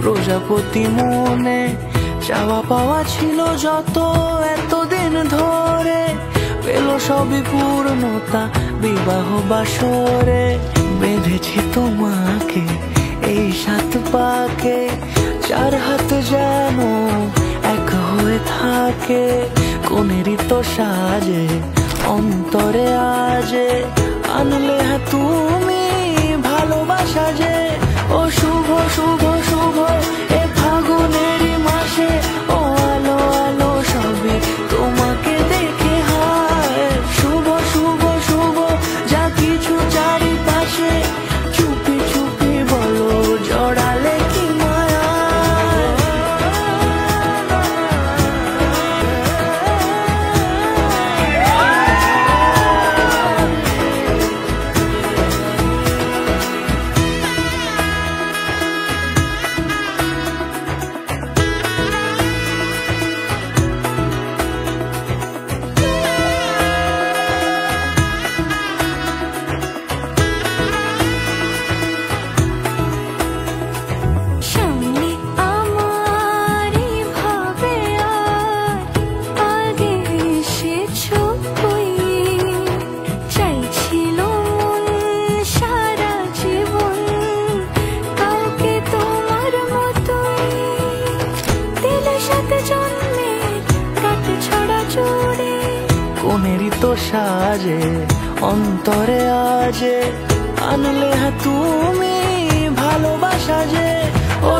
প্রজাপতি মনে চাওয়া পাওয়া ছিল যত এতদিন ধরে, পেল সবই পূর্ণতা বিবাহ বাসরে। বেঁধেছি তোমাকে এই 7 পাকে, 4 হাত যেন এক হয়ে থাকে। কোনেরই তো সাজে অন্তরে আজে, আনলে হ্যাঁ তুমি ভালোবাসা যে। ও শুভ শুভ শুভ এ ফাগুনেরই মাসে, ও আলো আলো সবে তোমাকে দেখে হায়। শুভ শুভ শুভ যা কিছু চারিপাশে, চুপি চুপি বলো জড়ালে কি মায়া। কোনেরই তো সাজে অন্তরে আজে, আনলে হ্যাঁ তুমি ভালোবাসা যে। ও